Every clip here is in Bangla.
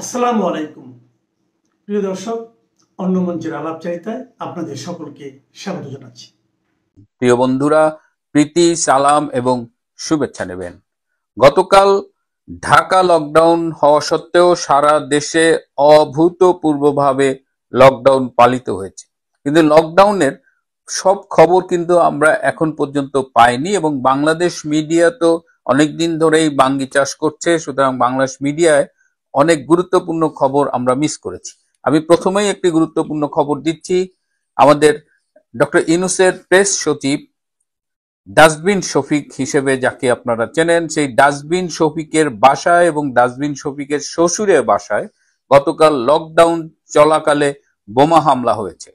আসসালামু আলাইকুম প্রিয় দর্শক, অন্য মঞ্চের আলাপচারিতায় আপনাদের সকলকে স্বাগত জানাচ্ছি। প্রিয় বন্ধুরা, প্রীতি, সালাম এবং শুভেচ্ছা নেবেন। গতকাল ঢাকা লকডাউন হওয়া সত্ত্বেও সারা দেশে অভূতপূর্বভাবে লকডাউন পালিত হয়েছে, কিন্তু লকডাউনের সব খবর কিন্তু আমরা এখন পর্যন্ত পাইনি এবং বাংলাদেশ মিডিয়া তো অনেকদিন ধরেই বাঙ্গি চাষ করছে, সুতরাং বাংলাদেশ মিডিয়ায় অনেক গুরুত্বপূর্ণ খবর আমরা মিস করেছি। আমি প্রথমেই একটি গুরুত্বপূর্ণ খবর দিচ্ছি। আমাদের ডক্টর ইউনূসের প্রেস সচিব ডাস্টবিন শফিক হিসেবে যাকে আপনারা চেনেন, সেই ডাস্টবিন শফিকের বাসায় এবং ডাস্টবিন শফিকের শ্বশুরের বাসায় গতকাল লকডাউন চলাকালে বোমা হামলা হয়েছে।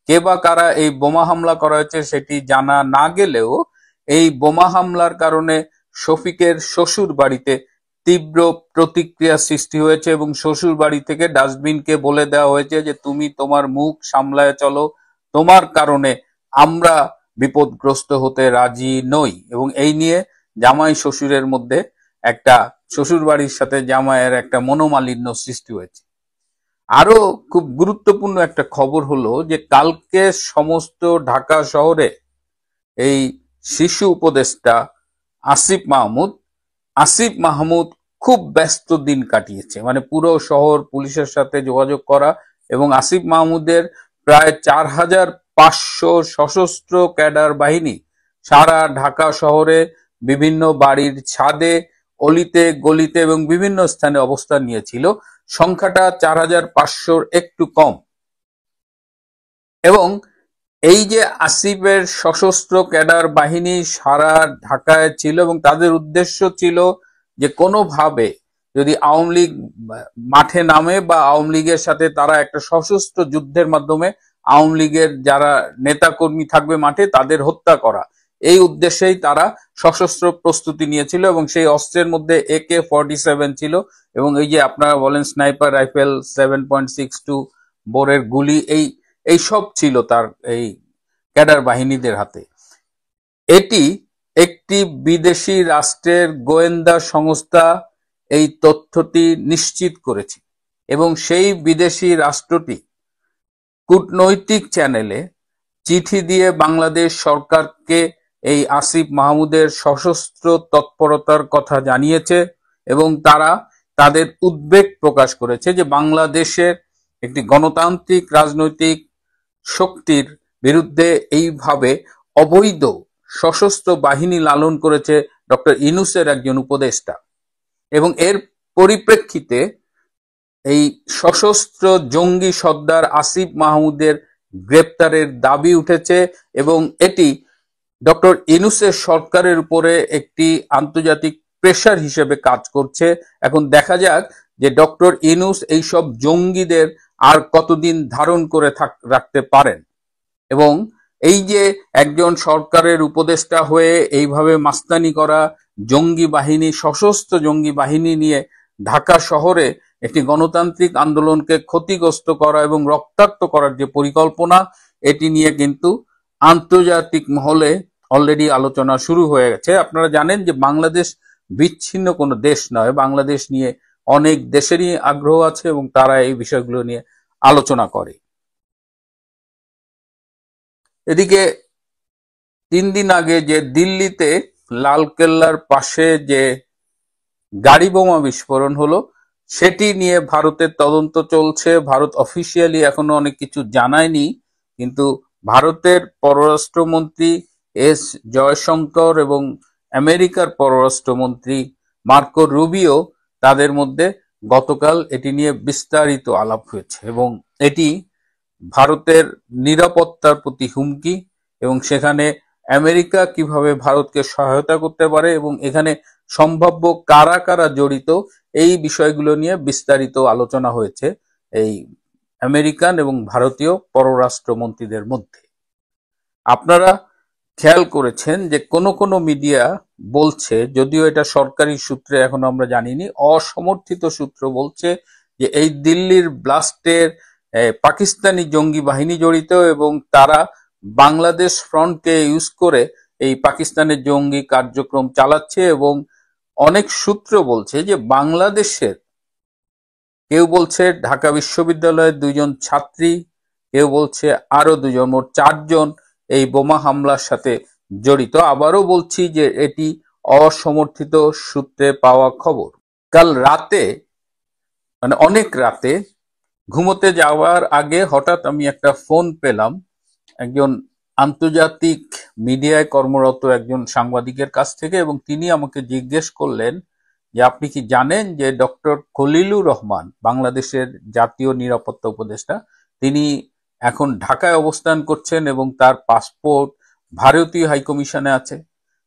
কে বা কারা এই বোমা হামলা করা হয়েছে সেটি জানা না গেলেও এই বোমা হামলার কারণে শফিকের শ্বশুর বাড়িতে তীব্র প্রতিক্রিয়া সৃষ্টি হয়েছে এবং শ্বশুর বাড়ি থেকে ডাস্টবিনকে বলে দেওয়া হয়েছে যে তুমি তোমার মুখ সামলায় চলো, তোমার কারণে আমরা বিপদগ্রস্ত হতে রাজি নই। এবং এই নিয়ে জামাই শ্বশুরের মধ্যে একটা, শ্বশুর বাড়ির সাথে জামাইয়ের একটা মনোমালিন্য সৃষ্টি হয়েছে। আরো খুব গুরুত্বপূর্ণ একটা খবর হলো যে কালকে সমস্ত ঢাকা শহরে এই শিশু উপদেষ্টা আসিফ মাহমুদ খুব ব্যস্ত দিন কাটিয়েছে, মানে পুরো শহর পুলিশের সাথে যোগাযোগ করা এবং আসিফ মাহমুদের প্রায় 4500 সশস্ত্র ক্যাডার বাহিনী সারা ঢাকা শহরে বিভিন্ন বাড়ির ছাদে, অলিতে গলিতে এবং বিভিন্ন স্থানে অবস্থান নিয়েছিল। সংখ্যাটা 4500-র একটু কম। এবং এই যে আসিফের সশস্ত্র ক্যাডার বাহিনী সারা ঢাকায় ছিল এবং তাদের উদ্দেশ্য ছিল যে কোনোভাবে যদি আওয়ামী লীগ মাঠে নামে বা আওয়ামী লীগের সাথে তারা একটা সশস্ত্র যুদ্ধের মাধ্যমে আওয়ামী লীগের যারা নেতাকর্মী থাকবে মাঠে তাদের হত্যা করা, এই উদ্দেশ্যেই তারা সশস্ত্র প্রস্তুতি নিয়েছিল এবং সেই অস্ত্রের মধ্যে AK-47 ছিল এবং এই যে আপনারা বলেন স্নাইপার রাইফেল 7.62 বোরের গুলি, এই সব ছিল তার এই ক্যাডার বাহিনীদের হাতে। এটি একটি বিদেশি রাষ্ট্রের গোয়েন্দা সংস্থা এই তথ্যটি নিশ্চিত করেছে এবং সেই বিদেশি রাষ্ট্রটি কূটনৈতিক চ্যানেলে চিঠি দিয়ে বাংলাদেশ সরকারকে এই আসিফ মাহমুদের সশস্ত্র তৎপরতার কথা জানিয়েছে এবং তারা তাদের উদ্বেগ প্রকাশ করেছে যে বাংলাদেশের একটি গণতান্ত্রিক রাজনৈতিক শক্তির বিরুদ্ধে এইভাবে অবৈধ সশস্ত্র বাহিনী লালন করেছে ডক্টর ইউনূসের একজন উপদেষ্টা। এবং এর পরিপ্রেক্ষিতে এই সশস্ত্র জঙ্গি সর্দার আসিফ মাহমুদের গ্রেপ্তারের দাবি উঠেছে এবং এটি ডক্টর ইউনূসের সরকারের উপরে একটি আন্তর্জাতিক প্রেসার হিসেবে কাজ করছে। এখন দেখা যাক যে ডক্টর ইউনূস এইসব জঙ্গিদের আর কতদিন ধারণ করে রাখতে পারেন। এবং এই যে একজন সরকারের উপদেষ্টা হয়ে এইভাবে মাস্তানি করা, জঙ্গি বাহিনী, সশস্ত্র জঙ্গি বাহিনী নিয়ে ঢাকা শহরে একটি গণতান্ত্রিক আন্দোলনকে ক্ষতিগ্রস্ত করা এবং রক্তাক্ত করার যে পরিকল্পনা, এটি নিয়ে কিন্তু আন্তর্জাতিক মহলে অলরেডি আলোচনা শুরু হয়ে গেছে। আপনারা জানেন যে বাংলাদেশ বিচ্ছিন্ন কোনো দেশ নয়, বাংলাদেশ নিয়ে অনেক দেশেরই আগ্রহ আছে এবং তারা এই বিষয়গুলো নিয়ে আলোচনা করে। এদিকে 3 দিন আগে যে দিল্লিতে লালকেল্লার পাশে যে গাড়ি বোমা বিস্ফোরণ হলো সেটি নিয়ে ভারতের তদন্ত চলছে। ভারত অফিসিয়ালি এখনো অনেক কিছু জানায়নি, কিন্তু ভারতের পররাষ্ট্রমন্ত্রী এস জয়শঙ্কর এবং আমেরিকার পররাষ্ট্রমন্ত্রী মার্কো রুবিও, তাদের মধ্যে গতকাল এটি নিয়ে বিস্তারিত আলাপ হয়েছে এবং এটি ভারতের নিরাপত্তার প্রতি হুমকি এবং সেখানে আমেরিকা কিভাবে ভারতকে সহায়তা করতে পারে এবং এখানে সম্ভাব্য কারা কারা জড়িত, এই বিষয়গুলো নিয়ে বিস্তারিত আলোচনা হয়েছে এই আমেরিকান এবং ভারতীয় পররাষ্ট্রমন্ত্রীদের মধ্যে। আপনারা খেয়াল করেছেন যে কোনো মিডিয়া বলছে, যদিও এটা সরকারি সূত্রে এখনো আমরা জানিনি, অসমর্থিত সূত্র বলছে যে এই দিল্লির ব্লাস্টের পাকিস্তানি জঙ্গি বাহিনী জড়িত এবং তারা বাংলাদেশ ফ্রন্টকে ইউজ করে এই পাকিস্তানের জঙ্গি কার্যক্রম চালাচ্ছে। এবং অনেক সূত্র বলছে যে বাংলাদেশের কেউ বলছে ঢাকা বিশ্ববিদ্যালয়ের 2 জন ছাত্রী, কেউ বলছে আরো 2 জন, মোট 4 জন এই বোমা হামলার সাথে জড়িত। আবারও বলছি যে এটি অসমর্থিত সূত্রে পাওয়া খবর। কাল রাতে, মানে অনেক রাতে, ঘুমোতে যাওয়ার আগে হঠাৎ আমি একটা ফোন পেলাম একজন আন্তর্জাতিক মিডিয়ায় কর্মরত একজন সাংবাদিকের কাছ থেকে, এবং তিনি আমাকে জিজ্ঞেস করলেন যে আপনি কি জানেন যে ডক্টর খলিলুর রহমান, বাংলাদেশের জাতীয় নিরাপত্তা উপদেষ্টা, তিনি এখন ঢাকায় অবস্থান করছেন এবং তার পাসপোর্ট ভারতীয় হাইকমিশনে আছে।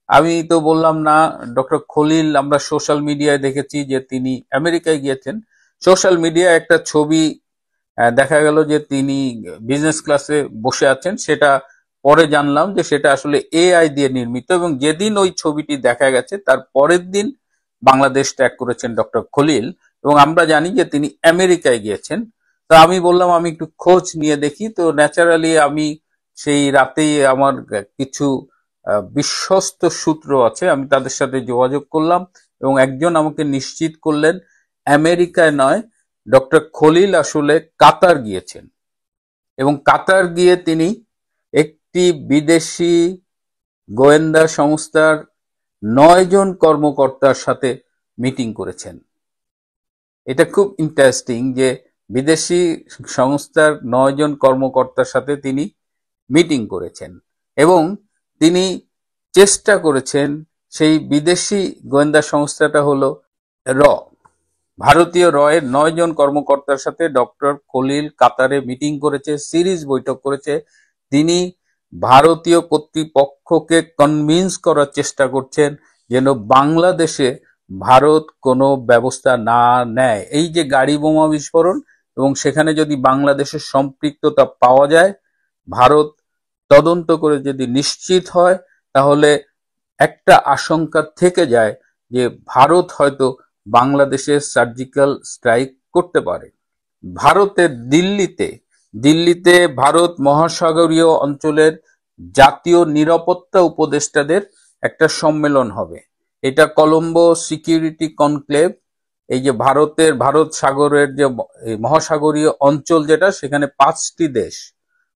আমি তো বললাম, না, ডক্টর খলিল আমরা সোশ্যাল মিডিয়ায় দেখেছি যে তিনি আমেরিকায় গিয়েছেন। সোশ্যাল মিডিয়ায় একটা ছবি দেখা গেল যে তিনি বিজনেস ক্লাসে বসে আছেন, সেটা পরে জানলাম যে সেটা আসলে এআই দিয়ে নির্মিত, এবং যেদিন ওই ছবিটি দেখা গেছে তার পরের দিন বাংলাদেশ ত্যাগ করেছেন ডক্টর খলিল, এবং আমরা জানি যে তিনি আমেরিকায় গিয়েছেন। তো আমি বললাম আমি একটু খোঁজ নিয়ে দেখি। তো ন্যাচারালি আমি সেই রাতেই আমার কিছু বিশ্বস্ত সূত্র আছে, আমি তাদের সাথে যোগাযোগ করলাম এবং একজন আমাকে নিশ্চিত করলেন আমেরিকায় নয়, ডক্টর খলিল আসলে কাতার গিয়েছেন, এবং কাতার গিয়ে তিনি একটি বিদেশি গোয়েন্দা সংস্থার 9 জন কর্মকর্তার সাথে মিটিং করেছেন। এটা খুব ইন্টারেস্টিং যে বিদেশি সংস্থার 9 জন কর্মকর্তার সাথে তিনি মিটিং করেছেন, এবং তিনি চেষ্টা করেছেন, সেই বিদেশি গোয়েন্দা সংস্থাটা হলো র, ভারতীয় রয়ের 9 জন কর্মকর্তার সাথে ডক্টর খলিল কাতারে মিটিং করেছে, সিরিজ বৈঠক করেছে। তিনি ভারতীয় কর্তৃপক্ষকে কনভিন্স করার চেষ্টা করছেন যেন বাংলাদেশে ভারত কোনো ব্যবস্থা না নেয়। এই যে গাড়ি বোমা বিস্ফোরণ, এবং সেখানে যদি বাংলাদেশের সম্পৃক্ততা পাওয়া যায়, ভারত তদন্ত করে যদি নিশ্চিত হয়, তাহলে একটা আশঙ্কা থেকে যায় যে ভারত হয়তো বাংলাদেশে সার্জিক্যাল স্ট্রাইক করতে পারে। ভারতের দিল্লিতে ভারত মহাসাগরীয় অঞ্চলের জাতীয় নিরাপত্তা উপদেষ্টাদের একটা সম্মেলন হবে। এটা কলম্বো সিকিউরিটি কনক্লেভ। এই যে ভারত সাগরের যে মহাসাগরীয় অঞ্চল, যেটা সেখানে 5টি দেশ,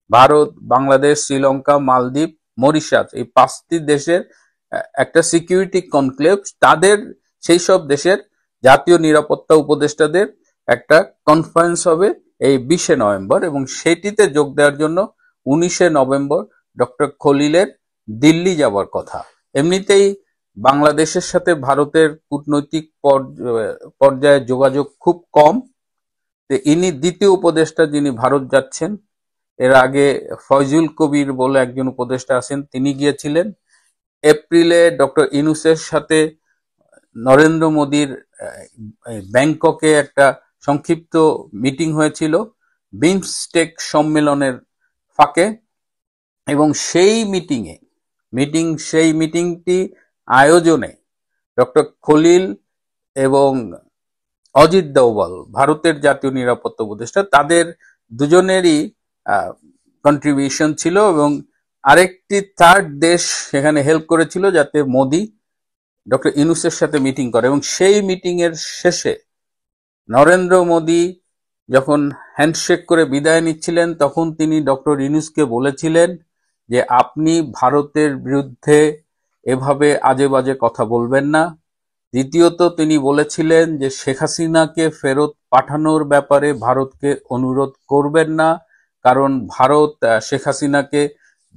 ভারত, বাংলাদেশ, শ্রীলঙ্কা, মালদ্বীপ, মরিশাস, এই 5টি দেশের একটা সিকিউরিটি কনক্লেভ, তাদের সেই সব দেশের জাতীয় নিরাপত্তা উপদেষ্টাদের একটা কনফারেন্স হবে এই 20শে নভেম্বর, এবং সেটিতে যোগ দেওয়ার জন্য 19শে নভেম্বর ডক্টর খলিলের দিল্লি যাবার কথা। এমনিতেই বাংলাদেশের সাথে ভারতের কূটনৈতিক পর্যায়ে যোগাযোগ খুব কম। ইনি দ্বিতীয় উপদেষ্টা যিনি ভারত যাচ্ছেন। এর আগে ফয়জুল কবির বলে একজন উপদেষ্টা আছেন, তিনি গিয়েছিলেন। এপ্রিলে ডক্টর ইউনূসের সাথে নরেন্দ্র মোদীর ব্যাংককে একটা সংক্ষিপ্ত মিটিং হয়েছিল বিমস্টেক সম্মেলনের ফাঁকে, এবং সেই মিটিংটি আয়োজনে ডক্টর খলিল এবং অজিত দোভাল, ভারতের জাতীয় নিরাপত্তা উপদেষ্টা, তাদের দুজনেরই কন্ট্রিবিউশন ছিল, এবং আরেকটি থার্ড দেশ সেখানে হেল্প করেছিল যাতে মোদি ডক্টর ইউনূসের সাথে মিটিং করে। এবং সেই মিটিং এর শেষে নরেন্দ্র মোদি যখন হ্যান্ডশেক করে বিদায় নিচ্ছিলেন, তখন তিনি ডক্টর ইউনূসকে বলেছিলেন যে আপনি ভারতের বিরুদ্ধে এভাবে আজে বাজে কথা বলবেন না। দ্বিতীয়ত তিনি বলেছিলেন যে শেখ হাসিনাকে ফেরত পাঠানোর ব্যাপারে ভারতকে অনুরোধ করবেন না, কারণ ভারত শেখ হাসিনাকে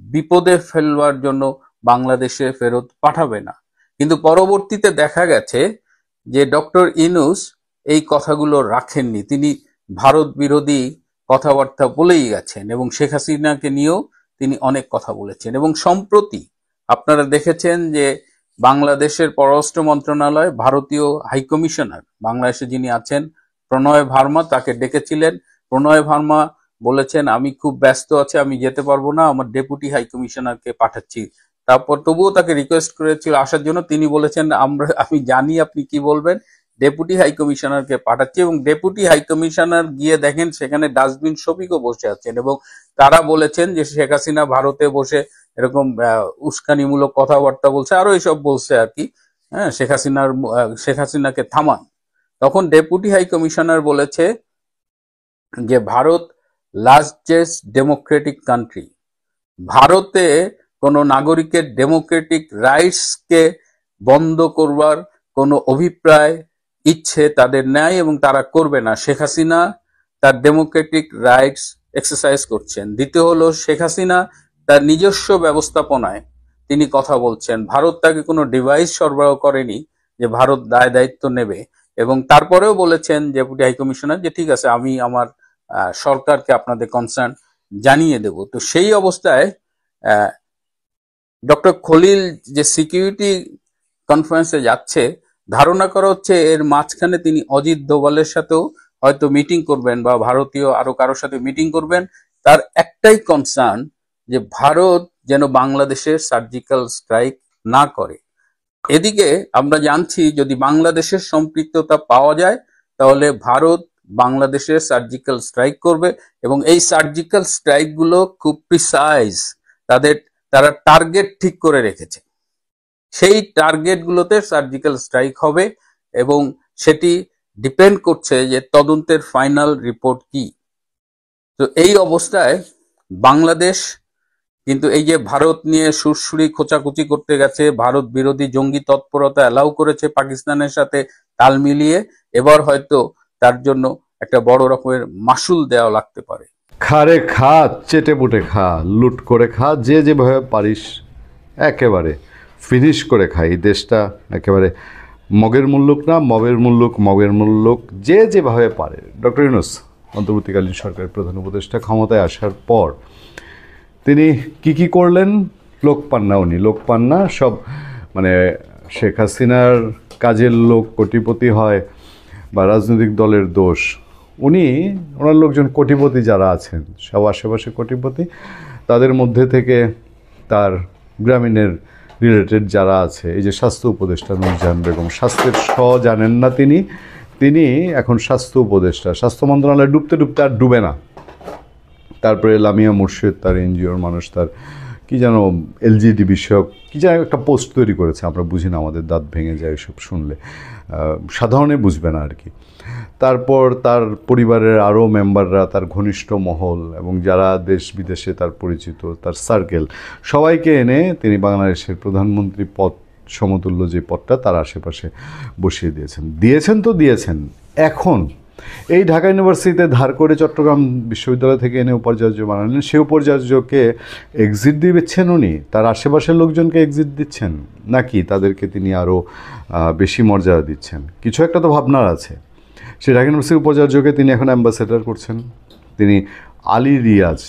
বিপদে ফেলবার জন্য বাংলাদেশে ফেরত পাঠাবে না। কিন্তু পরবর্তীতে দেখা গেছে যে ডক্টর ইউনূস এই কথাগুলো রাখেননি, তিনি ভারত বিরোধী কথাবার্তা বলেই গেছেন, এবং শেখ হাসিনাকে নিয়েও তিনি অনেক কথা বলেছেন। এবং সম্প্রতি আপনারা দেখেছেন যে বাংলাদেশের পররাষ্ট্র মন্ত্রণালয় ভারতীয় হাইকমিশনার বাংলাদেশে যিনি আছেন প্রণয় ভার্মা, তাকে ডেকেছিলেন। প্রণয় ভার্মা বলেছেন আমি খুব ব্যস্ত আছি, আমি যেতে পারবো না, আমার ডেপুটি হাইকমিশনারকে পাঠাচ্ছি। তারপর তবুও তাকে রিকোয়েস্ট করেছিল আসার জন্য, তিনি বলেছেন আমি জানি আপনি কি বলবেন, ডেপুটি হাইকমিশনারকে পাঠাচ্ছি। এবং ডেপুটি হাইকমিশনার গিয়ে দেখেন সেখানে ডাস্টবিন শফিকও বসে আছেন, এবং তারা বলেছেন যে শেখ হাসিনা ভারতে বসে এরকম উস্কানিমূলক কথাবার্তা বলছে, আরো এইসব বলছে আর কি, হ্যাঁ, শেখ হাসিনাকে থামান। তখন ডেপুটি হাইকমিশনার বলেছে যে ভারত লার্জেস্ট ডেমোক্রেটিক কান্ট্রি, ভারতে কোনো নাগরিকের ডেমোক্রেটিক রাইটসকে বন্ধ করবার কোনো অভিপ্রায় ইচ্ছে তাদের নেই এবং তারা করবে না। শেখ হাসিনা তার ডেমোক্রেটিক রাইটস এক্সারসাইজ করছেন। দ্বিতীয় হলো, শেখ হাসিনা তার নিজস্ব ব্যবস্থাপনায় তিনি কথা বলছেন। ভারত তাকে কোনো ডিভাইস সরবরাহ করেনি যে ভারত দায় দায়িত্ব নেবে, এবং তারপরেও বলেছেন ডেপুটি হাইকমিশনার যে ঠিক আছে, আমি আমার সরকারকে আপনাদের কনসার্ন জানিয়ে দেব। তো সেই অবস্থায় ডক্টর খলিল যে সিকিউরিটি কনফারেন্সে যাচ্ছে, ধারণা করা হচ্ছে এর মাঝখানে তিনি অজিত দোভালের সাথেও হয়তো মিটিং করবেন বা ভারতীয় আরো কারোর সাথে মিটিং করবেন। তার একটাই কনসার্ন যে ভারত যেন বাংলাদেশের সার্জিক্যাল স্ট্রাইক না করে। এদিকে আমরা জানছি যদি বাংলাদেশের সম্পৃক্ততা পাওয়া যায় তাহলে ভারত বাংলাদেশের সার্জিক্যাল স্ট্রাইক করবে, এবং এই সার্জিক্যাল স্ট্রাইক গুলো খুব প্রিসাইজ, তারা টার্গেট ঠিক করে রেখেছে। সেই টার্গেট গুলোতে সার্জিক্যাল স্ট্রাইক হবে এবং সেটি ডিপেন্ড করছে যে তদন্তের ফাইনাল রিপোর্ট কি। তো এই অবস্থায় বাংলাদেশ কিন্তু এই যে ভারত নিয়ে সুরসুরি খোঁচাখুচি করতে গেছে, ভারত বিরোধী জঙ্গি তৎপরতা অ্যালাউ করেছে পাকিস্তানের সাথে তাল মিলিয়ে, এবার হয়তো তার জন্য একটা বড় রকমের মাসুল দেওয়া লাগতে পারে। খারে খা, চেটে পুটে খা, লুট করে খা, যে যেভাবে পারিস একেবারে ফিনিশ করে খা। এই দেশটা একেবারে মগের মুল্লুক না, মবের মুল্লুক, মগের মুল্লুক, যে যেভাবে পারে। ডক্টর ইউনূস অন্তর্বর্তীকালীন সরকারের প্রধান উপদেষ্টা ক্ষমতায় আসার পর তিনি কি করলেন? লোক পান না, উনি লোক পান না। সব মানে শেখ হাসিনার কাজের লোক কোটিপতি হয় বা রাজনৈতিক দলের দোষ। ওনার লোকজন কোটিপতি যারা আছেন, সব আশেপাশে কোটিপতি, তাদের মধ্যে থেকে তার গ্রামীণের রিলেটেড যারা আছে, এই যে স্বাস্থ্য উপদেষ্টা নূরজাহান বেগম, স্বাস্থ্যের জানেন না তিনি এখন স্বাস্থ্য উপদেষ্টা। স্বাস্থ্য মন্ত্রণালয় ডুবতে ডুবতে আর ডুবে না। তারপরে লামিয়া মুর্শিদ, তার এনজিওর মানুষ, তার কি যেন এলজিডি বিষয়ক কি যেন একটা পোস্ট তৈরি করেছে, আমরা বুঝি না, আমাদের দাঁত ভেঙে যায় এসব শুনলে, সাধারণে বুঝবে না আর কি। তারপর তার পরিবারের আরও মেম্বাররা, তার ঘনিষ্ঠ মহল এবং যারা দেশ বিদেশে তার পরিচিত, তার সার্কেল, সবাইকে এনে তিনি বাংলাদেশের প্রধানমন্ত্রী পদ সমতুল্য যে পদটা তার আশেপাশে বসিয়ে দিয়েছেন। এখন এই ঢাকা ইউনিভার্সিটিতে ধার করে চট্টগ্রাম বিশ্ববিদ্যালয় থেকে এনে উপাচার্য বানালেন। সেই উপাচার্যকে এক্সিট দিচ্ছেন উনি, তার আশেপাশের লোকজনকে এক্সিট দিচ্ছেন, নাকি তাদেরকে তিনি আরও বেশি মর্যাদা দিচ্ছেন? কিছু একটা তো ভাবনার আছে। সেই ঢাকা ইউনিভার্সিটির উপাচার্যকে তিনি এখন অ্যাম্বাসেডার করছেন। তিনি আলী রিয়াজ,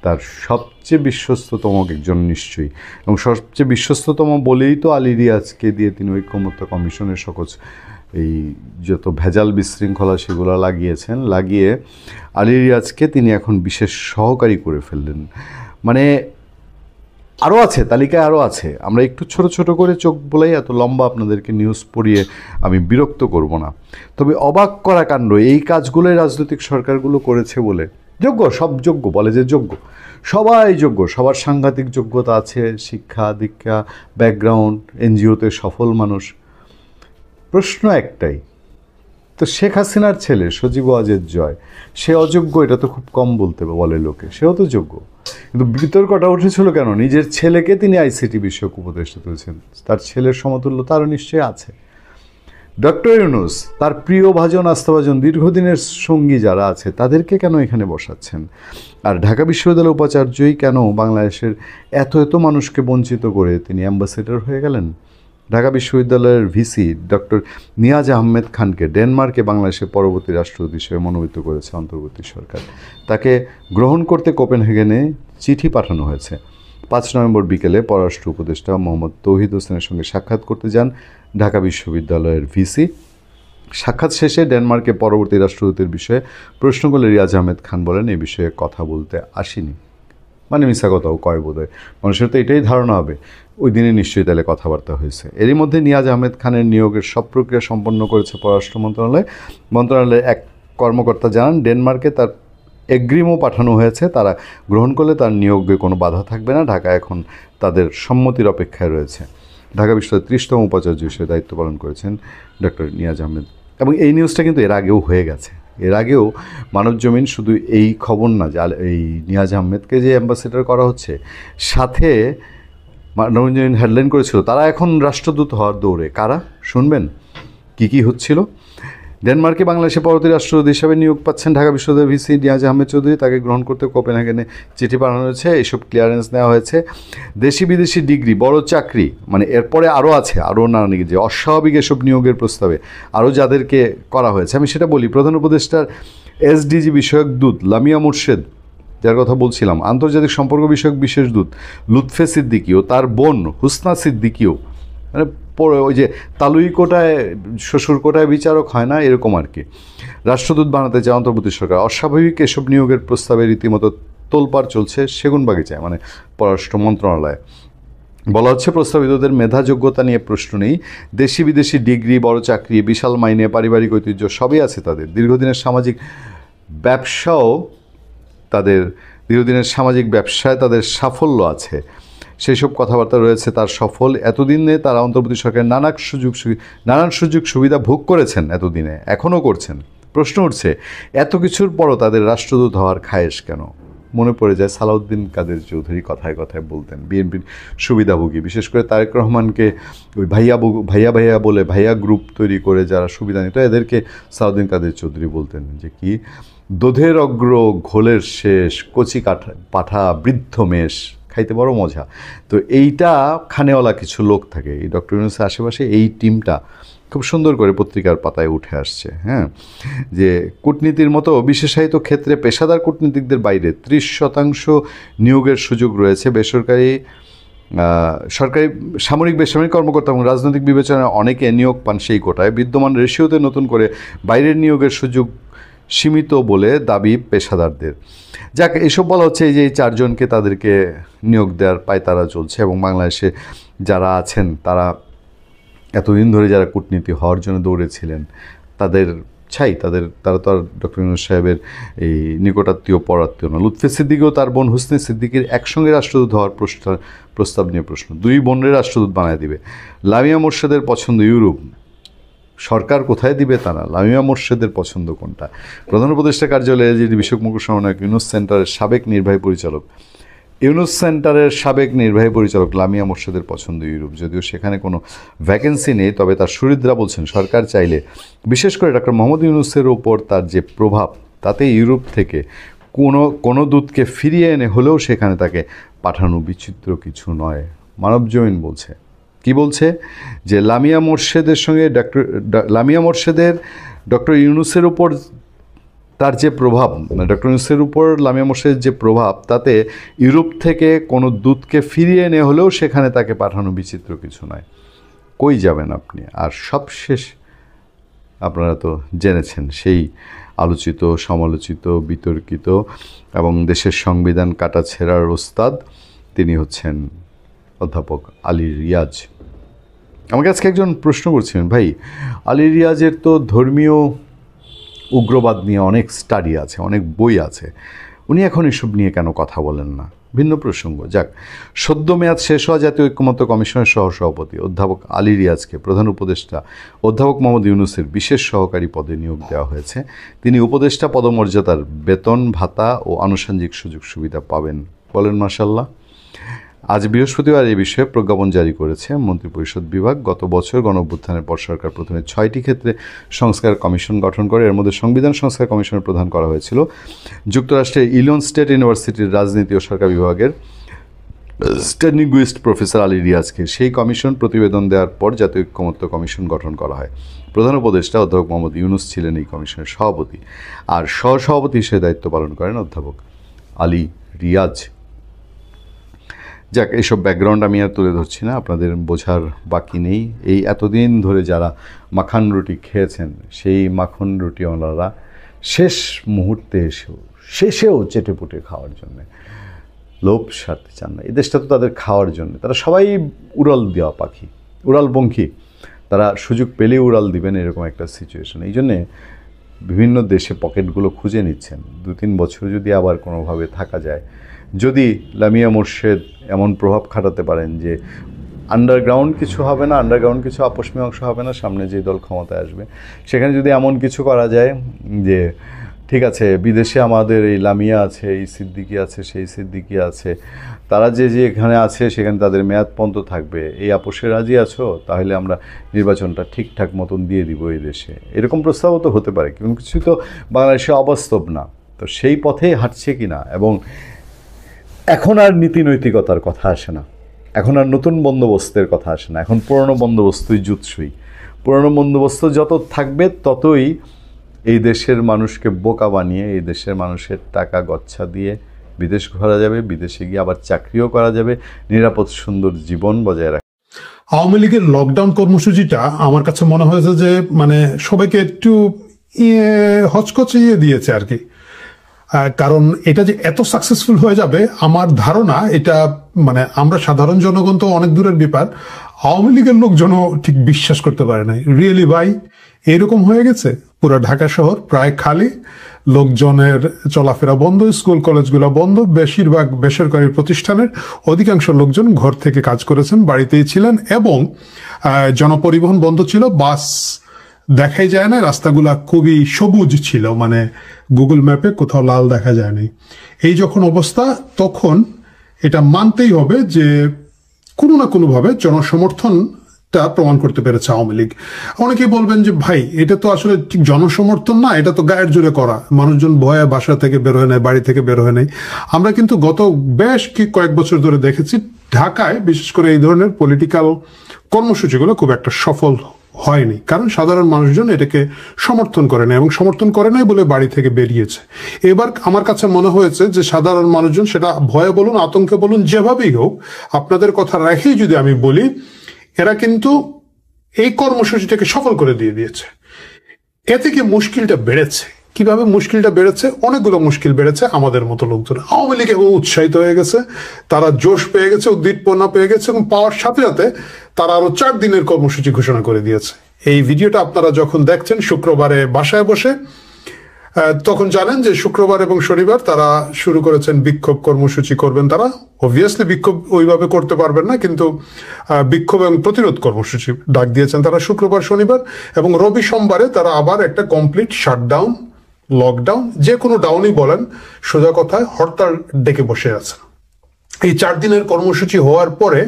তার সবচেয়ে বিশ্বস্ততম একজন নিশ্চয়ই, এবং সবচেয়ে বিশ্বস্ততম বলেই তো আলী রিয়াজকে দিয়ে তিনি ঐকমত্য কমিশনের সকল এই যত ভেজাল বিশৃঙ্খলা সেগুলো লাগিয়ে আলী রিয়াজকে তিনি এখন বিশেষ সহকারী করে ফেললেন। মানে আরও আছে, তালিকায় আরও আছে। আমরা একটু ছোট ছোট করে চোখ বলাই, এত লম্বা আপনাদেরকে নিউজ পড়িয়ে আমি বিরক্ত করব না। তবে অবাক করা কাণ্ড, এই কাজগুলোই রাজনৈতিক সরকারগুলো করেছে বলে। সব যোগ্য বলে যে সবাই যোগ্য, সবার সাংঘাতিক যোগ্যতা আছে, শিক্ষা দীক্ষা ব্যাকগ্রাউন্ড, এনজিওতে সফল মানুষ। প্রশ্ন একটাই, তো শেখ হাসিনার ছেলে সজীব ওয়াজেদ জয়, সে অযোগ্য এটা তো খুব কম বলে লোকে, সেও তো যোগ্য। কিন্তু বিতর্কটা উঠেছিল কেন? নিজের ছেলেকে তিনি আইসিটি বিষয়ক উপদেষ্টা তুলেছেন, তার ছেলের সমতুল্য তারও নিশ্চয়ই আছে। ডক্টর ইউনূস তার প্রিয় ভাজন আস্থাভাজন দীর্ঘদিনের সঙ্গী যারা আছে তাদেরকে কেন এখানে বসাচ্ছেন? আর ঢাকা বিশ্ববিদ্যালয়ের উপাচার্যই কেন বাংলাদেশের এত মানুষকে বঞ্চিত করে তিনি অ্যাম্বাসেডর হয়ে গেলেন? ঢাকা বিশ্ববিদ্যালয়ের ভিসি ডক্টর নিয়াজ আহমেদ খানকে ডেনমার্কে বাংলাদেশের পরবর্তী রাষ্ট্রদূত হিসেবে মনোনীত করেছে অন্তর্বর্তী সরকার। তাকে গ্রহণ করতে কোপেনহেগেনে চিঠি পাঠানো হয়েছে। 5 নভেম্বর বিকেলে পররাষ্ট্র উপদেষ্টা মোহাম্মদ তৌহিদ হোসেনের সঙ্গে সাক্ষাৎ করতে যান ঢাকা বিশ্ববিদ্যালয়ের ভিসি। সাক্ষাৎ শেষে ডেনমার্কে পরবর্তী রাষ্ট্রদূতের বিষয়ে প্রশ্ন করলে রিয়াজ আহমেদ খান বলেন, এই বিষয়ে কথা বলতে আসিনি। মানে মিথ্যা কথাও কয় বোধহয়, মানুষের তো এটাই ধারণা হবে, ওই দিনে নিশ্চয়ই তাহলে কথাবার্তা হয়েছে। এরই মধ্যে নিয়াজ আহমেদ খানের নিয়োগের সব প্রক্রিয়া সম্পন্ন করেছে পররাষ্ট্র মন্ত্রণালয়ের এক কর্মকর্তা জানান, ডেনমার্কে তার এগ্রিমও পাঠানো হয়েছে। তারা গ্রহণ করলে তার নিয়োগে কোনো বাধা থাকবে না। ঢাকা এখন তাদের সম্মতির অপেক্ষায় রয়েছে। ঢাকা বিশ্ববিদ্যালয়ের 30তম উপাচার্য হিসেবে দায়িত্ব পালন করেছেন ডক্টর নিয়াজ আহমেদ। এবং এই নিউজটা কিন্তু এর আগেও হয়ে গেছে, এর আগেও মানবজমিন শুধু এই খবর না যে এই নিয়াজ আহমেদকে যে অ্যাম্বাসেডর করা হচ্ছে, সাথে মানবজমিন হেডলাইন করেছিল তারা এখন রাষ্ট্রদূত হওয়ার দৌড়ে। কারা শুনবেন কি হচ্ছিল? ডেনমার্কে বাংলাদেশে পরবর্তী রাষ্ট্রদূত হিসাবে নিয়োগ পাচ্ছেন ঢাকা বিশ্ববিদ্যালয়ের ভিসি নিয়াজ আহমেদ চৌধুরী। তাকে গ্রহণ করতে কোপেনহেগেনে চিঠি পাঠানো হয়েছে, এইসব ক্লিয়ারেন্স নেওয়া হয়েছে। দেশি বিদেশি ডিগ্রি, বড় চাকরি, মানে এরপরে আরও আছে, আরও না যে অস্বাভাবিক এসব নিয়োগের প্রস্তাবে আরও যাদেরকে করা হয়েছে আমি সেটা বলি। প্রধান উপদেষ্টার এসডিজি বিষয়ক দূত লামিয়া মুর্শেদ, যার কথা বলছিলাম, আন্তর্জাতিক সম্পর্ক বিষয়ক বিশেষ দূত লুৎফে সিদ্দিকীও, তার বোন হুসনা সিদ্দিকীও, মানে ওই যে তালুই কোটায় শ্বশুর কোটায় বিচারক হয় না, এরকম আর কি, রাষ্ট্রদূত বানাতে চায় অন্তর্বর্তী সরকার। অস্বাভাবিক এসব নিয়োগের প্রস্তাবে রীতিমতো তোলপাড় চলছে সেগুনবাগিচায়, মানে পররাষ্ট্র মন্ত্রণালয়ে। বলা হচ্ছে প্রস্তাবিতদের মেধা যোগ্যতা নিয়ে প্রশ্ন নেই, দেশি বিদেশি ডিগ্রি, বড় চাকরি, বিশাল মাইনে, পারিবারিক ঐতিহ্য সবই আছে তাদের। দীর্ঘদিনের সামাজিক ব্যবসায় তাদের সাফল্য আছে, সেই সব কথাবার্তা রয়েছে তার সফল। এতদিনে তারা অন্তর্বর্তী সরকারের নানান সুযোগ সুবিধা ভোগ করেছেন, এতদিনে এখনও করছেন। প্রশ্ন উঠছে এত কিছুর পরও তাদের রাষ্ট্রদূত হওয়ার খায়েশ কেন? মনে পড়ে যায় সালাউদ্দিন কাদের চৌধুরী কথায় কথায় বলতেন বিএনপির সুবিধাভোগী, বিশেষ করে তারেক রহমানকে ওই ভাইয়া বলে ভাইয়া গ্রুপ তৈরি করে যারা সুবিধা নিত এদেরকে সালাউদ্দিন কাদের চৌধুরী বলতেন যে কি দোধের অগ্র ঘোলের শেষ, কচি পাঠা বৃদ্ধ মেষ, খাইতে বড় মজা। তো এইটা খানেওয়ালা কিছু লোক থাকে এই ডক্টর ইউনূসের আশেপাশে, এই টিমটা খুব সুন্দর করে পত্রিকার পাতায় উঠে আসছে। হ্যাঁ, যে কূটনীতির মতো বিশেষায়িত ক্ষেত্রে পেশাদার কূটনীতিকদের বাইরে 30% নিয়োগের সুযোগ রয়েছে। সরকারি সামরিক বেসামরিক কর্মকর্তা এবং রাজনৈতিক বিবেচনায় অনেকে নিয়োগ পান সেই কোটায়। বিদ্যমান রেশিওতে নতুন করে বাইরের নিয়োগের সুযোগ সীমিত বলে দাবি পেশাদারদের। যাক, এসব বলা হচ্ছে এই যে এই 4 জনকে তাদেরকে নিয়োগ দেওয়ার পায়তারা চলছে, এবং বাংলাদেশে যারা আছেন তারা এতদিন ধরে যারা কূটনীতি হওয়ার জন্য দৌড়েছিলেন তারা তো আর ডক্টর ইউনূস সাহেবের এই নিকটাত্মীয় পরাত্মীয় না। লুৎফে সিদ্দিকীও তার বোন হুসনে সিদ্দিকীর একসঙ্গে রাষ্ট্রদূত হওয়ার প্রস্তাব নিয়ে প্রশ্ন। 2 বোনের রাষ্ট্রদূত বানায় দিবে। লামিয়া মোর্শেদের পছন্দ ইউরোপ, সরকার কোথায় দিবে তা না, লামিয়া মোর্শেদের পছন্দ কোনটা? প্রধান উপদেষ্টা কার্যালয়ে এলজিডি বিষয়ক মুখ্য সমন্বয়ক ইউনূস সেন্টারের সাবেক নির্বাহী পরিচালক লামিয়া মোর্শেদের পছন্দ ইউরোপ। যদিও সেখানে কোনো ভ্যাকেন্সি নেই, তবে তার সুহৃদরা বলছেন সরকার চাইলে, বিশেষ করে ডক্টর মোহাম্মদ ইউনূসের ওপর তার যে প্রভাব, তাতে ইউরোপ থেকে কোনো দূতকে ফিরিয়ে এনে হলেও সেখানে তাকে পাঠানো বিচিত্র কিছু নয়। মানবজমিন বলছে কি বলছে যে লামিয়া মোর্শেদের ডক্টর ইউনূসের উপর তার যে প্রভাব, মানে ডক্টর ইউনূসের উপর লামিয়া মোর্শেদের যে প্রভাব, তাতে ইউরোপ থেকে কোনো দূতকে ফিরিয়ে এনে হলেও সেখানে তাকে পাঠানো বিচিত্র কিছু নয়। কই যাবেন আপনি? আর সবশেষ আপনারা তো জেনেছেন সেই আলোচিত, সমালোচিত, বিতর্কিত এবং দেশের সংবিধান কাটাছেঁড়ার ওস্তাদ, তিনি হচ্ছেন অধ্যাপক আলী রিয়াজ। আমাকে আজকে একজন প্রশ্ন করছিলেন, ভাই আলী রিয়াজের তো ধর্মীয় উগ্রবাদ নিয়ে অনেক স্টাডি আছে, অনেক বই আছে, উনি এখন এসব নিয়ে কেন কথা বলেন না? ভিন্ন প্রসঙ্গ। যাক, সদ্য মেয়াদ শেষ হওয়া জাতীয় ঐক্যমত্য কমিশনের সহসভাপতি অধ্যাপক আলী রিয়াজকে প্রধান উপদেষ্টা অধ্যাপক মোহাম্মদ ইউনূসের বিশেষ সহকারী পদে নিয়োগ দেওয়া হয়েছে। তিনি উপদেষ্টা পদমর্যাদার বেতন ভাতা ও আনুষঙ্গিক সুযোগ সুবিধা পাবেন। বলেন মাশাআল্লাহ। আজ বৃহস্পতিবার এই বিষয়ে প্রজ্ঞাপন জারি করেছে মন্ত্রিপরিষদ বিভাগ। গত বছর গণঅভ্যুত্থানের পর সরকার প্রথমে 6টি ক্ষেত্রে সংস্কার কমিশন গঠন করে। এর মধ্যে সংবিধান সংস্কার কমিশনের প্রধান করা হয়েছিল যুক্তরাষ্ট্রের ইলিনয় স্টেট ইউনিভার্সিটির রাজনীতি ও সরকার বিভাগের স্টেনিগুইস্ট প্রফেসর আলী রিয়াজকে। সেই কমিশন প্রতিবেদন দেওয়ার পর জাতীয় ঐক্যমত্য কমিশন গঠন করা হয়। প্রধান উপদেষ্টা অধ্যাপক মোহাম্মদ ইউনূস ছিলেন এই কমিশনের সভাপতি, আর সহসভাপতি হিসেবে দায়িত্ব পালন করেন অধ্যাপক আলী রিয়াজ। যাক, এইসব ব্যাকগ্রাউন্ড আমি আর তুলে ধরছি না, আপনাদের বোঝার বাকি নেই। এই এতদিন ধরে যারা মাখন রুটি খেয়েছেন, সেই মাখন রুটিওয়ালারা শেষ মুহূর্তে শেষেও চেটেপুটে খাওয়ার জন্যে লোভ সারতে চান না। এই দেশটা তো তাদের খাওয়ার জন্য, তারা সবাই উড়াল দেওয়া পাখি, উড়ালপঙ্খী, তারা সুযোগ পেলেই উড়াল দিবেন, এরকম একটা সিচুয়েশন। এই জন্যে বিভিন্ন দেশে পকেটগুলো খুঁজে নিচ্ছেন। 2-3 বছর যদি আবার কোনোভাবে থাকা যায়, যদি লামিয়া মোর্শেদ এমন প্রভাব খাটাতে পারেন যে আন্ডারগ্রাউন্ড কিছু হবে না, আন্ডারগ্রাউন্ড কিছু আপোষ মীমাংসা হবে না, সামনে যে দল ক্ষমতায় আসবে সেখানে যদি এমন কিছু করা যায় যে ঠিক আছে বিদেশে আমাদের এই লামিয়া আছে, এই সিদ্দিকি আছে, সেই সিদ্দিকি আছে, তারা যে যে এখানে আছে সেখানে তাদের মেয়াদ পর্যন্ত থাকবে, এই আপোষে রাজি আছো, তাহলে আমরা নির্বাচনটা ঠিকঠাক মতন দিয়ে দিব এই দেশে, এরকম প্রস্তাবও তো হতে পারে। কিন্তু কিছু তো বাংলাদেশে অবাস্তব না, তো সেই পথেই হাঁটছে কি না। এবং এখন আর নীতি নৈতিকতার কথা আসে না, এখন আর নতুন বন্দোবস্তের কথা আসে না, এখন পুরনো বন্দোবস্তই জুতসই। পুরনো বন্দোবস্ত যত থাকবে ততই এই দেশের মানুষকে বোকা বানিয়ে এই দেশের মানুষের টাকা গচ্ছা দিয়ে বিদেশ ঘোরা যাবে, বিদেশে গিয়ে আবার চাকরিও করা যাবে, নিরাপদ সুন্দর জীবন বজায় রাখা। আওয়ামী লীগের লকডাউন কর্মসূচিটা আমার কাছে মনে হয়েছে যে মানে সবাইকে একটু হচকচিয়ে দিয়েছে আর কি। কারণ এটা যে এত সাকসেসফুল হয়ে যাবে আমার ধারণা, এটা মানে আমরা সাধারণ জনগণ তো অনেক দূরের ব্যাপার, আওয়ামী লীগের লোকজনও ঠিক বিশ্বাস করতে পারে নাই। রিয়েলি ভাই এরকম হয়ে গেছে? পুরো ঢাকা শহর প্রায় খালি, লোকজনের চলাফেরা বন্ধ, স্কুল কলেজগুলো বন্ধ, বেশিরভাগ বেসরকারি প্রতিষ্ঠানের অধিকাংশ লোকজন ঘর থেকে কাজ করেছেন, বাড়িতেই ছিলেন, এবং জনপরিবহন বন্ধ ছিল, বাস দেখাই যায় না, রাস্তাগুলা খুবই সবুজ ছিল, মানে গুগল ম্যাপে কোথাও লাল দেখা যায়নি। এই যখন অবস্থা, তখন এটা মানতেই হবে যে কোনো না কোনোভাবে জনসমর্থনটা প্রমাণ করতে পেরেছে আওয়ামী লীগ। অনেকেই বলবেন যে ভাই এটা তো আসলে ঠিক জনসমর্থন না, এটা তো গায়ের জোরে করা, মানুষজন ভয়ে বাসা থেকে বের হয়ে নেয়, বাড়ি থেকে বের হয়ে নেয়। আমরা কিন্তু গত বেশ কয়েক বছর ধরে দেখেছি ঢাকায় বিশেষ করে এই ধরনের পলিটিক্যাল কর্মসূচিগুলো খুব একটা সফল হয়নি, কারণ সাধারণ মানুষজন এটাকে সমর্থন করে না, এবং সমর্থন করে নাই বলে বাড়ি থেকে বেরিয়েছে। এবার আমার কাছে মনে হয়েছে যে সাধারণ মানুষজন, সেটা ভয়ে বলুন আতঙ্কে বলুন যেভাবেই হোক, আপনাদের কথা রেখেই যদি আমি বলি, এরা কিন্তু এই কর্মসূচিটাকে সফল করে দিয়ে দিয়েছে। এ থেকে মুশকিলটা বেড়েছে। কিভাবে মুশকিলটা বেড়েছে? অনেকগুলো মুশকিল বেড়েছে আমাদের মতো লোকজন। আওয়ামী লীগ এবং উৎসাহিত হয়ে গেছে, তারা জোশ পেয়ে গেছে, উদ্দীপনা পেয়ে গেছে, এবং পাওয়ার সাথে সাথে তারা আরো 4 দিনের কর্মসূচি ঘোষণা করে দিয়েছে। এই ভিডিওটা আপনারা যখন দেখছেন শুক্রবারে বাসায় বসে, তখন জানেন যে শুক্রবার এবং শনিবার তারা শুরু করেছেন বিক্ষোভ কর্মসূচি করবেন। তারা অবভিয়াসলি বিক্ষোভ ওইভাবে করতে পারবেন না, কিন্তু বিক্ষোভ এবং প্রতিরোধ কর্মসূচি ডাক দিয়েছেন তারা শুক্রবার শনিবার, এবং রবি সোমবারে তারা আবার একটা কমপ্লিট শাটডাউন, লকডাউন, যে কোনো ডাউনই বলেন, সোজা কথায় হরতাল ডেকে বসে আছে। এই 4 দিনের কর্মসূচি হওয়ার পরে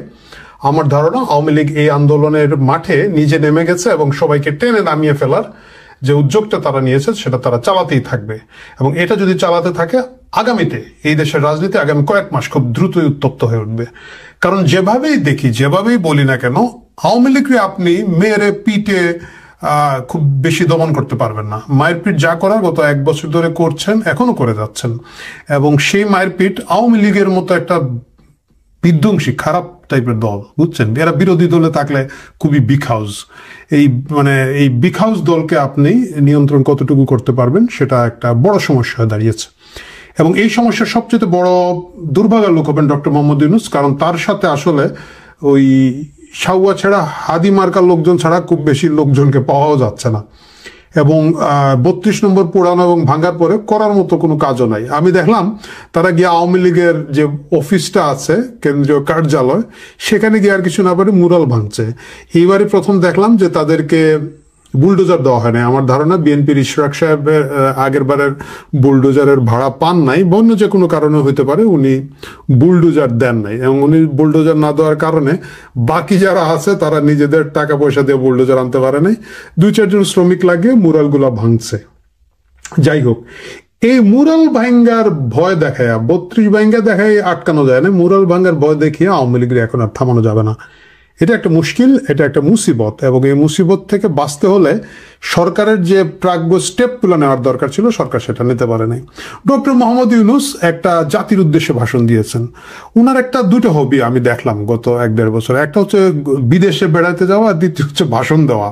আমার ধারণা আওয়ামী লীগ এই আন্দোলনের মাঠে নিজে নেমে গেছে, এবং সবাইকে টেনে নামিয়ে ফেলার যে উদ্যোগটা তারা নিয়েছে সেটা তারা চালাতেই থাকবে। এবং এটা যদি চালাতে থাকে, আগামীতে এই দেশের রাজনীতি আগামী কয়েক মাস খুব দ্রুতই উত্তপ্ত হয়ে উঠবে। কারণ যেভাবেই দেখি, যেভাবেই বলি না কেন, আওয়ামী লীগকে আপনি মেরে পিটে খুব বেশি দমন করতে পারবেন না। মায়ের পিট যা করার গত 1 বছর ধরে করছেন, এখনো করে যাচ্ছেন, এবং সেই মায়ের পিট আওয়ামী লীগের মতো একটা বিধ্বংসী খারাপ টাইপের দল, বুঝছেন, এরা বিরোধী দলে থাকলে খুবই বিগ হাউস। এই বিগ হাউস দলকে আপনি নিয়ন্ত্রণ কতটুকু করতে পারবেন সেটা একটা বড় সমস্যা হয়ে দাঁড়িয়েছে। এবং এই সমস্যার সবচেয়ে বড় দুর্ভাগ্যের লোক হবেন ডক্টর মোহাম্মদ ইউনূস, কারণ তার সাথে আসলে ওই সাউয়া ছাড়া, হাদি মার্কার লোকজন ছাড়া খুব বেশি লোকজনকে পাওয়াও যাচ্ছে না। এবং 32 নম্বর পোড়ানো এবং ভাঙার পরে করার মতো কোনো কাজও নাই। আমি দেখলাম তারা গিয়ে আওয়ামী লীগের যে অফিসটা আছে, কেন্দ্রীয় কার্যালয়, সেখানে গিয়ে আর কিছু না পারে মুরাল ভাঙছে। এইবারে প্রথম দেখলাম যে তাদেরকে বুলডোজার দেওয়া হয় না। আমার ধারণা বিএনপির ইশরাক সাহেবের আগের বারের বুলডোজারের ভাড়া পান নাই, অন্য যে কোনো কারণে হইতে পারে উনি বুলডোজার দেন নাই, এবং উনি বুলডোজার না দেওয়ার কারণে বাকি যারা আছে তারা নিজেদের টাকা পয়সা দিয়ে বুলডোজার আনতে পারে নাই, 2-4 জন শ্রমিক লাগিয়ে মুরালগুলা ভাঙছে। যাই হোক, এই মুরাল ভাঙ্গার ভয় দেখায়, 32 ভাঙ্গা দেখায় আটকানো যায় না, মুরাল ভাঙ্গার ভয় দেখিয়ে আওয়ামী লীগের এখন আর থামানো যাবে না। এটা একটা মুশকিল, এটা একটা মুসিবত, এবং এই মুসিবত থেকে বাঁচতে হলে সরকারের যে প্রাজ্ঞ স্টেপগুলো নেওয়ার দরকার ছিল, সরকার সেটা নিতে পারে নাই। ডক্টর মোহাম্মদ ইউনূস একটা জাতির উদ্দেশ্যে ভাষণ দিয়েছেন। উনার একটা 2টা হবি আমি দেখলাম গত 1-1.5 বছর, একটা হচ্ছে বিদেশে বেড়াতে যাওয়া, আর দ্বিতীয় হচ্ছে ভাষণ দেওয়া।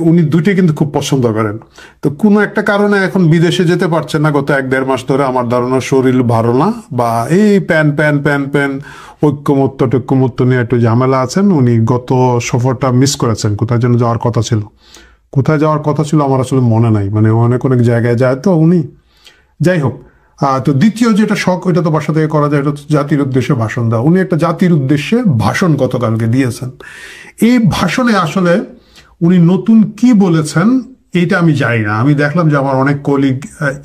উনি 2টি কিন্তু খুব পছন্দ করেন। তো কোনো একটা কারণে এখন বিদেশে যেতে পারছেন না গত 1-1.5 মাস ধরে। আমার ধারণা শরীর ভালো না, বা এই প্যান ঐক্যমত্য নিয়ে একটু ঝামেলা আছেন। উনি গত সফরটা মিস করেছেন, কোথায় যেন যাওয়ার কথা ছিল, কোথায় যাওয়ার কথা ছিল আমার আসলে মনে নাই, মানে অনেক জায়গায় যায় তো উনি। যাই হোক, তো দ্বিতীয় যেটা শখ, ওইটা তো বাসা থেকে করা যায়, এটা জাতির উদ্দেশ্যে ভাষণ দেওয়া। উনি একটা জাতির উদ্দেশ্যে ভাষণ গতকালকে দিয়েছেন। এই ভাষণে আসলে উনি নতুন কি বলেছেন এইটা আমি জানি না। আমি দেখলাম যে আমার অনেক কলিগ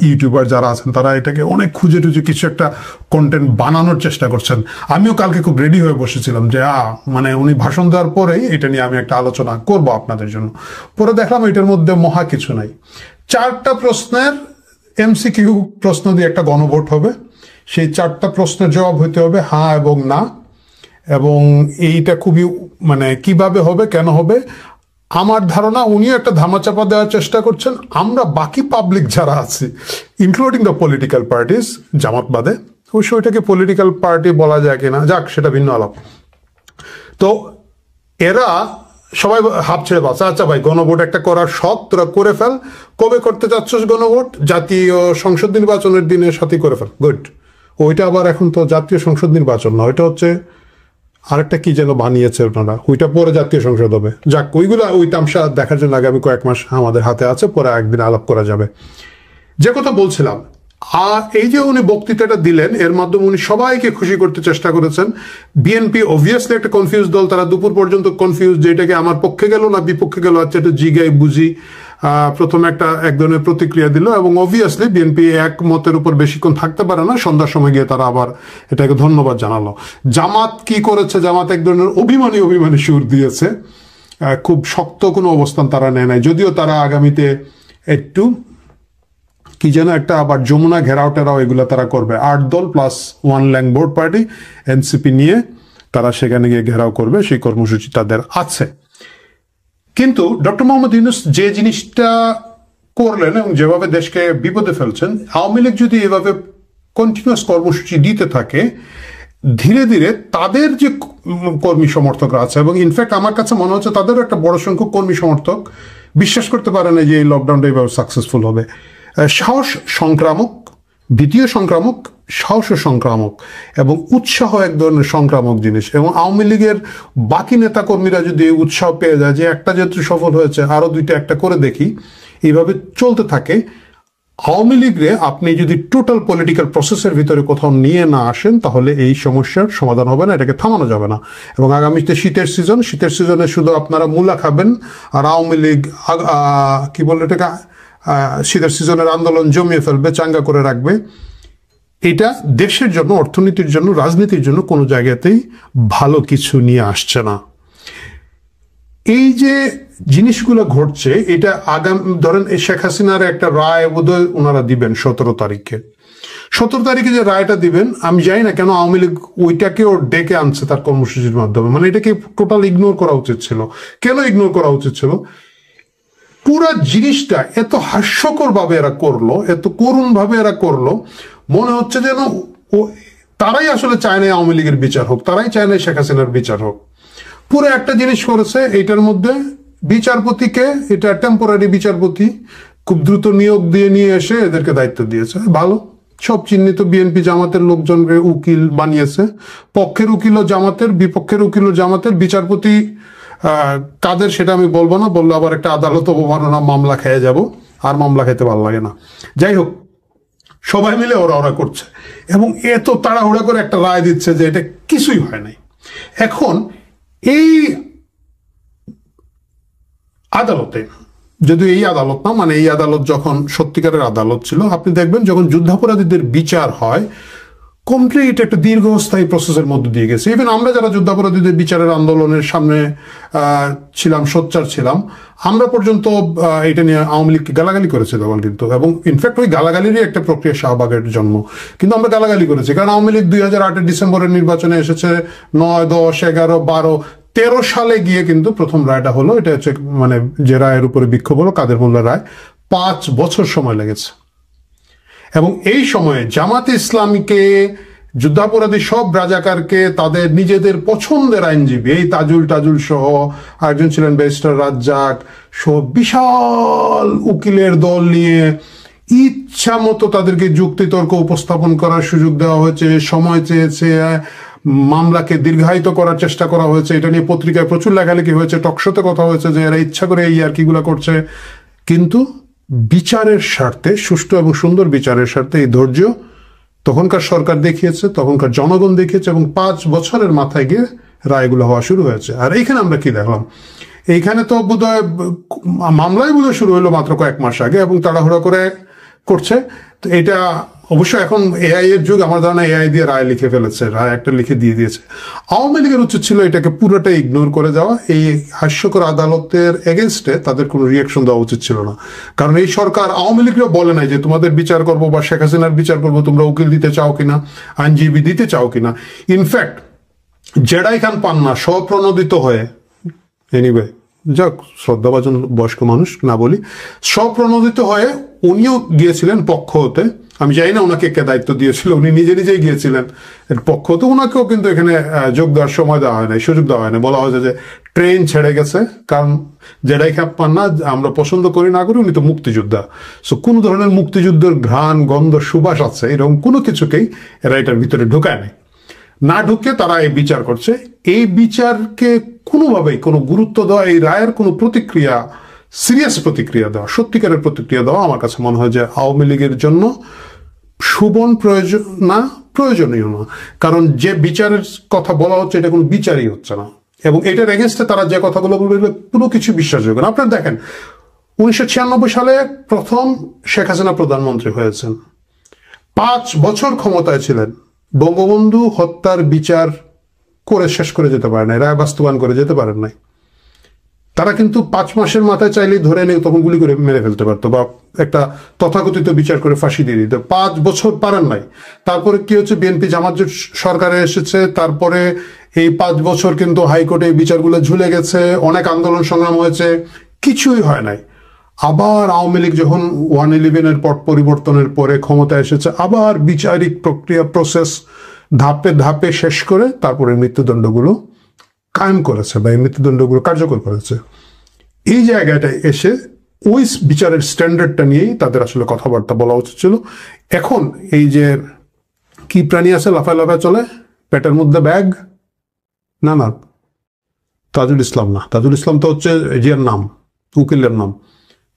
ইউটিউবার যারা আছেন তারা এটাকে অনেক খুঁজে টুজে কিছু একটা কন্টেন্ট বানানোর চেষ্টা করছেন। আমিও কালকে খুব রেডি হয়ে বসেছিলাম যে মানে উনি ভাষণ দেওয়ার পরেই এটা নিয়ে আমি একটা আলোচনা করব আপনাদের জন্য। পরে দেখলাম এটার মধ্যে মহা কিছু নাই। 4টা প্রশ্নের MCQ প্রশ্ন দিয়ে একটা গণভোট হবে। সেই 4টা প্রশ্নের জবাব হইতে হবে হ্যাঁ এবং না, এবং এইটা খুবই মানে কিভাবে হবে, কেন হবে। আমার ধারণা উনিও একটা ধামাচাপা দেওয়ার চেষ্টা করছেন। আমরা বাকি পাবলিক যারা আছি, ইনক্লুডিং দ্য পলিটিক্যাল পার্টিস, জামাত বাদে, অবশ্য ওইটাকে পলিটিক্যাল পার্টি বলা যায় কিনা, যাক সেটা ভিন্ন আলাপ। তো এরা সবাই হাত ছেড়ে বাঁচা, আচ্ছা ভাই গণভোট একটা করার শখ, তোরা করে ফেল। কবে করতে চাচ্ছিস গণভোট? জাতীয় সংসদ নির্বাচনের দিনের সাথে করে ফেল, গুড। ওইটা আবার এখন তো জাতীয় সংসদ নির্বাচন না, ওইটা হচ্ছে আরেকটা কি যেন বানিয়েছে ওনারা, ওইটা পরে জাতীয় সংসদ হবে। যাক, ওই তামসা দেখার জন্য আগামী কয়েক মাস আমাদের হাতে আছে, পরে একদিন আলাপ করা যাবে। যে কথা বলছিলাম, এই যে উনি বক্তৃতাটা দিলেন, এর মাধ্যমে উনি সবাইকে খুশি করতে চেষ্টা করেছেন। বিএনপি অবভিয়াসলি একটা কনফিউজ দল, তারা দুপুর পর্যন্ত কনফিউজ যে এটাকে আমার পক্ষে গেল না বিপক্ষে গেল, আচ্ছা এটা জিগাই বুঝি। প্রথমে এক ধরনের প্রতিক্রিয়া দিল, এবং অবভিয়াসলি বিএনপি এক মতের উপর বেশিক্ষণ থাকতে পারে না, সন্ধ্যার সময় গিয়ে তারা আবার এটাকে ধন্যবাদ জানালো। জামাত কি করেছে? জামাত এক ধরনের অভিমানী সুর দিয়েছে, খুব শক্ত কোনো অবস্থান তারা নেয় নাই, যদিও তারা আগামীতে একটু কি যেন একটা আবার যমুনা ঘেরাও টেরাও এগুলো তারা করবে। 8 দল প্লাস 1 ল্যাং বোর্ড পার্টি এনসিপি নিয়ে তারা সেখানে গিয়ে ঘেরাও করবে, সেই কর্মসূচি তাদের আছে। কিন্তু ডক্টর মোহাম্মদ ইউনূস যে জিনিসটা করলেন এবং যেভাবে দেশকে বিপদে ফেলছেন, আওয়ামী লীগ যদি এভাবে কন্টিনিউয়াস কর্মসূচি দিতে থাকে, ধীরে ধীরে তাদের যে কর্মী সমর্থকরা আছে, এবং ইনফ্যাক্ট আমার কাছে মনে হচ্ছে তাদেরও একটা বড় সংখ্যক কর্মী সমর্থক বিশ্বাস করতে পারে না যে এই লকডাউনটা এইভাবে সাকসেসফুল হবে। সাহস সংক্রামক, দ্বিতীয় সংক্রামক, সাহস সংক্রামক, এবং উৎসাহ এক ধরনের সংক্রামক জিনিস। এবং আওয়ামী লীগের বাকি নেতাকর্মীরা যদি উৎসাহ পেয়ে যায় যে একটা যেহেতু সফল হয়েছে আরো দুইটা একটা করে দেখি, এইভাবে চলতে থাকে, আওয়ামী লীগরে আপনি যদি টোটাল পলিটিক্যাল প্রসেসের ভিতরে কোথাও নিয়ে না আসেন, তাহলে এই সমস্যার সমাধান হবে না, এটাকে থামানো যাবে না। এবং আগামীতে শীতের সিজনে শুধু আপনারা মূলা খাবেন, আর আওয়ামী লীগ কি বলে এটাকে শীতের সিজনের আন্দোলন জমিয়ে ফেলবে, চাঙ্গা করে রাখবে। এটা দেশের জন্য, অর্থনীতির জন্য, রাজনীতির জন্য কোনো জায়গাতেই ভালো কিছু নিয়ে আসছে না। এই যে জিনিসগুলো ঘটছে, এটা ধরেন শেখ হাসিনার একটা রায় বোধহয় ওনারা দিবেন 17 তারিখে। 17 তারিখে যে রায়টা দিবেন, আমি জানি না কেন আওয়ামী লীগ ওইটাকেও ডেকে আনছে তার কর্মসূচির মাধ্যমে। মানে এটাকে টোটাল ইগনোর করা উচিত ছিল। কেন ইগনোর করা উচিত ছিল? পুরা জিনিসটা এত হাস্যকর ভাবে এরা করলো, এত করুণ ভাবে এরা করলো, মনে হচ্ছে যেন তারাই আসলে চায় না আওয়ামী লীগের বিচার হোক, তারাই চায় না শেখ হাসিনার বিচার হোক। পুরো একটা জিনিস করেছে, এইটার মধ্যে বিচারপতিকে, এটা টেম্পোরারি বিচারপতি, খুব দ্রুত নিয়োগ দিয়ে নিয়ে এসে এদেরকে দায়িত্ব দিয়েছে। ভালো, সব চিহ্নিত বিএনপি জামাতের লোকজনকে উকিল বানিয়েছে, পক্ষের উকিলও জামাতের, বিপক্ষের উকিলও জামাতের। বিচারপতি কাদের সেটা আমি বলবো না, বললে আবার একটা আদালত অবমাননা মামলা খেয়ে যাব, আর মামলা খেতে ভালো লাগে না। যাই হোক, সবাই মিলে ওরা করছে, এবং এত তাড়াহুড়া করে একটা রায় দিচ্ছে যে এটা কিছুই হয় নাই। এখন এই আদালতে, যদিও এই আদালত না, মানে এই আদালত যখন সত্যিকারের আদালত ছিল, আপনি দেখবেন যখন যুদ্ধাপরাধীদের বিচার হয়, কমপ্লিট একটা দীর্ঘস্থায়ী প্রসেসের মধ্যে দিয়ে গেছে। ইভেন আমরা যারা যুদ্ধাপরাধীদের বিচারের আন্দোলনের সামনে ছিলাম, সোচ্চার ছিলাম, আমরা পর্যন্ত এটা নিয়ে আওয়ামী লীগকে গালাগালি করেছে তখন কিন্তু, এবং ইনফ্যাক্ট ওই গালাগালিরই একটা প্রক্রিয়া শাহবাগের জন্ম, কিন্তু আমরা গালাগালি করেছি। কারণ আওয়ামী লীগ 2008 ডিসেম্বরের নির্বাচনে এসেছে, 9, 10, 11, 12, 13 সালে গিয়ে কিন্তু প্রথম রায়টা হলো। এটা হচ্ছে মানে যে রায়ের উপরে বিক্ষোভ হলো, কাদের মোল্লার রায়। 5 বছর সময় লেগেছে। এবং এই সময়ে জামাতে ইসলামীকে, যুদ্ধাপরাধী সব রাজাকারকে, তাদের নিজেদের পছন্দের আইনজীবী, এই তাজুল সহ আরেকজন ছিলেন ব্যারিস্টার রাজ্জাক সহ, বিশাল উকিলের দল নিয়ে ইচ্ছা মতো তাদেরকে যুক্তিতর্ক উপস্থাপন করার সুযোগ দেওয়া হয়েছে, সময় চেয়েছে, মামলাকে দীর্ঘায়িত করার চেষ্টা করা হয়েছে। এটা নিয়ে পত্রিকায় প্রচুর লেখালেখি হয়েছে, টকশোতে কথা হয়েছে যে এরা ইচ্ছা করে এই আর কিগুলা করছে। কিন্তু বিচারের স্বার্থে, সুষ্ঠু এবং সুন্দর বিচারের স্বার্থে এই ধৈর্য তখনকার সরকার দেখিয়েছে, তখনকার জনগণ দেখিয়েছে, এবং 5 বছরের মাথায় গিয়ে রায়গুলো হওয়া শুরু হয়েছে। আর এইখানে আমরা কি দেখলাম, এইখানে তো বোধহয় মামলাই বোধহয় শুরু হলো মাত্র কয়েক মাস আগে, এবং তাড়াহুড়া করে করছে। তো এটা অবশ্য এখন এআই এর যুগ, আমার ধারণা এআই দিয়ে রায় লিখে ফেলেছে, রায় একটা লিখে দিয়ে দিয়েছে। আওয়ামী লীগের উচিত ছিল এটাকে পুরোটা ইগনোর করে যাওয়া। এই হাস্যকর আদালতের এগেনস্টে তাদের কোনো রিয়াকশন দেওয়া উচিত ছিল না, কারণ এই সরকার আওয়ামী লীগরা বলে নাই যে তোমাদের বিচার করবো বা শেখ হাসিনার বিচার করবো, তোমরা উকিল দিতে চাও কিনা, আইনজীবী দিতে চাও কিনা। ইনফ্যাক্ট জেডাই খান পান্না স্বপ্রণোদিত হয়ে, এনিওয়ে যাক, শ্রদ্ধাভাজন বয়স্ক মানুষ না বলি, স্বপ্রণোদিত হয়ে উনিও গিয়েছিলেন পক্ষ হতে। আমি জানি না ওনাকে কে দায়িত্ব দিয়েছিল, উনি নিজে নিজেই গিয়েছিলেন এর পক্ষ হতে। ওনাকেও কিন্তু এখানে যোগ দেওয়ার সময় দেওয়া হয় নাই, সুযোগ দেওয়া হয় না। বলা হয়েছে যে ট্রেন ছেড়ে গেছে, কারণ জেডাই খান পান্না আমরা পছন্দ করি না করি, উনি তো মুক্তিযোদ্ধা। সো কোনো ধরনের মুক্তিযুদ্ধের ঘ্রাণ, গন্ধ, সুবাস আছে এরকম কোনো কিছুকেই এরা এটার ভিতরে ঢুকায় নেই। না ঢুকে তারা এই বিচার করছে। এই বিচারকে কোনোভাবেই কোনো গুরুত্ব দেওয়া, এই রায়ের কোনো প্রতিক্রিয়া, সিরিয়াস প্রতিক্রিয়া দেওয়া, সত্যিকারের প্রতিক্রিয়া দেওয়া আমার কাছে মনে হয় যে আওয়ামী লীগের জন্য সুবন প্রয়োজনীয় না। কারণ যে বিচারের কথা বলা হচ্ছে এটা কোনো বিচারই হচ্ছে না, এবং এটার এগেনস্টে তারা যে কথাগুলো বলবে কোনো কিছু বিশ্বাসযোগ্য না। আপনারা দেখেন 1996 সালে প্রথম শেখ হাসিনা প্রধানমন্ত্রী হয়েছেন, 5 বছর ক্ষমতায় ছিলেন, বঙ্গবন্ধু হত্যার বিচার করে শেষ করে যেতে পারে নাই, রায় বাস্তবায়ন করে যেতে পারেন নাই। তারা কিন্তু 5 মাসের মাথায় চাইলেই ধরে নিয়ে তখন গুলি করে মেরে ফেলতে পারতো, বা একটা তথাকথিত বিচার করে ফাঁসি দিয়ে দিত। 5 বছর পারেন নাই। তারপরে কি হচ্ছে, বিএনপি জামাত জোট সরকারে এসেছে, তারপরে এই 5 বছর কিন্তু হাইকোর্টে এই বিচারগুলো ঝুলে গেছে, অনেক আন্দোলন সংগ্রাম হয়েছে, কিছুই হয় নাই। আবার আওয়ামী লীগ যখন 111-এর পট পরিবর্তনের পরে ক্ষমতা এসেছে, আবার বিচারিক প্রক্রিয়া, প্রসেস ধাপে ধাপে শেষ করে তারপরে মৃত্যুদণ্ডগুলো কায়েম করেছে বা এই মৃত্যুদণ্ডগুলো কার্যকর করেছে। এই জায়গাটায় এসে ওই বিচারের স্ট্যান্ডার্ডটা নিয়েই তাদের আসলে কথাবার্তা বলা উচিত ছিল। এখন এই যে কি প্রাণী আছে লাফায় লাফায় চলে, পেটের মধ্যে ব্যাগ, না না তাজুল ইসলাম না, তাজুল ইসলাম তো হচ্ছে জিয়ার নাম, উকিলের নাম,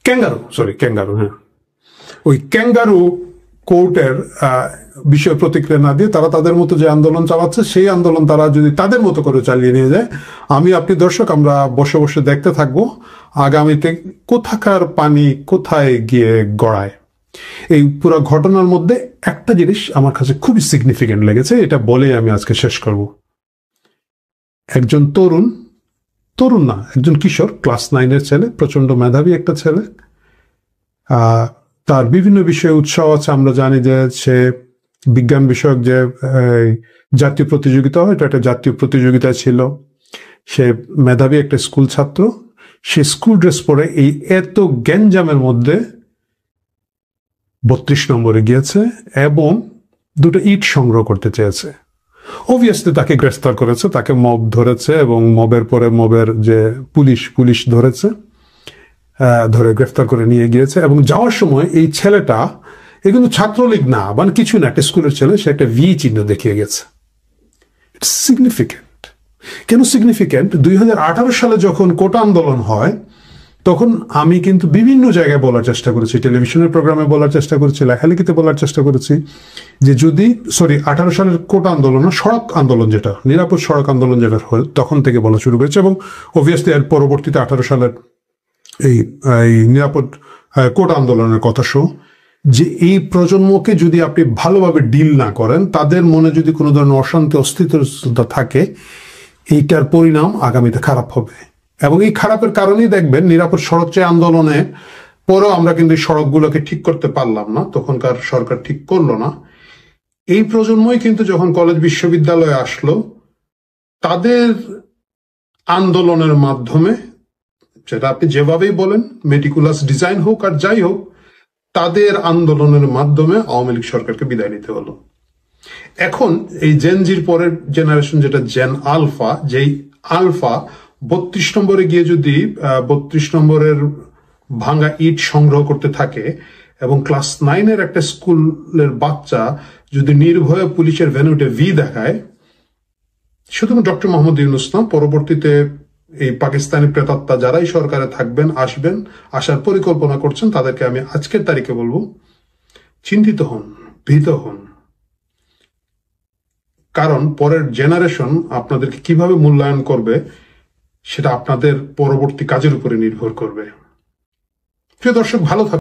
ক্যাঙ্গারু, হ্যাঁ, ওই ক্যাঙ্গারু কোর্টের বিষয়ে প্রতিক্রিয়া না দিয়ে তারা তাদের মতো যে আন্দোলন চালাচ্ছে, সেই আন্দোলন তারা যদি তাদের মতো করে চালিয়ে নিয়ে যায়, আমি আপনি দর্শক আমরা বসে বসে দেখতে থাকবো আগামীতে কোথাকার পানি কোথায় গিয়ে গড়ায়। এই পুরো ঘটনার মধ্যে একটা জিনিস আমার কাছে খুবই সিগনিফিকেন্ট লেগেছে, এটা বলে আমি আজকে শেষ করব। একজন তরুণ না, একজন কিশোর, ক্লাস 9-এর ছেলে, প্রচন্ড মেধাবী একটা ছেলে, তার বিভিন্ন বিষয়ে উৎসাহ আছে। আমরা জানি যে সে বিজ্ঞান বিষয়ক যে জাতীয় প্রতিযোগিতা হয়, এটা একটা জাতীয় প্রতিযোগিতা ছিল। সে মেধাবী একটা স্কুল ছাত্র, সে স্কুল ড্রেস পরে এই এত গ্যাঞ্জামের মধ্যে 32 নম্বরে গিয়েছে এবং 2টা ইট সংগ্রহ করতে চেয়েছে। অবভিয়াসলি তাকে গ্রেফতার করেছে, তাকে মব ধরেছে, এবং মবের পরে মবের যে পুলিশ ধরেছে, ধরে গ্রেফতার করে নিয়ে গিয়েছে। এবং যাওয়ার সময় এই ছেলেটা, এ কিন্তু ছাত্রলীগ না, মানে কিছু না, একটা স্কুলের ছেলে, সে একটা ভি চিহ্ন দেখিয়ে গেছে। It's significant. কেন সিগনিফিক্যান্ট? 2018 সালে যখন কোটা আন্দোলন হয়, তখন আমি কিন্তু বিভিন্ন জায়গায় বলার চেষ্টা করেছি, টেলিভিশনের প্রোগ্রামে বলার চেষ্টা করেছি, লেখালেখিতে বলার চেষ্টা করেছি যে 18 সালের কোটা আন্দোলন, সড়ক আন্দোলন, যেটা নিরাপদ সড়ক আন্দোলন যেটা হয়, তখন থেকে বলা শুরু করেছে। এবং অবভিয়াসলি এর পরবর্তীতে 18 সালের এই নিরাপদ কোটা আন্দোলনের কথা যে এই প্রজন্মকে যদি আপনি ভালোভাবে ডিল না করেন, তাদের মনে যদি কোনো ধরনের অশান্তি, অস্থিরতা থাকে, এইটার পরিণাম আগামীতে খারাপ হবে। এবং এই খারাপের কারণেই দেখবেন নিরাপদ সড়ক যে আন্দোলনে পরেও আমরা কিন্তু এই সড়কগুলোকে ঠিক করতে পারলাম না, তখনকার সরকার ঠিক করলো না। এই প্রজন্মই কিন্তু যখন কলেজ বিশ্ববিদ্যালয়ে আসলো, তাদের আন্দোলনের মাধ্যমে, সেটা আপনি যেভাবেই বলেন, মেটিকুলাস ডিজাইন হোক আর যাই হোক, তাদের আন্দোলনের মাধ্যমে আওয়ামী লীগ সরকারকে বিদায় নিতে হলো। এখন এই জেনজির পরের জেনারেশন, যেটা জেন আলফা, যেই আলফা 32 নম্বরে গিয়ে যদি 32 নম্বরের ভাঙা ইট সংগ্রহ করতে থাকে, এবং ক্লাস 9-এর একটা স্কুলের বাচ্চা যদি নির্ভয়ে পুলিশের ভ্যানুটে ভি দেখায়, শুধুমাত্র ডক্টর মোহাম্মদ ইউনূস না, পরবর্তীতে এই পাকিস্তানি প্রেতাত্মা যারাই সরকারে থাকবেন, আসার পরিকল্পনা করছেন, তাদেরকে আমি আজকের তারিখে বলবো, চিন্তিত হন, ভীত হন। কারণ পরের জেনারেশন আপনাদেরকে কিভাবে মূল্যায়ন করবে সেটা আপনাদের পরবর্তী কাজের উপরে নির্ভর করবে। প্রিয় দর্শক, ভালো থাকবেন।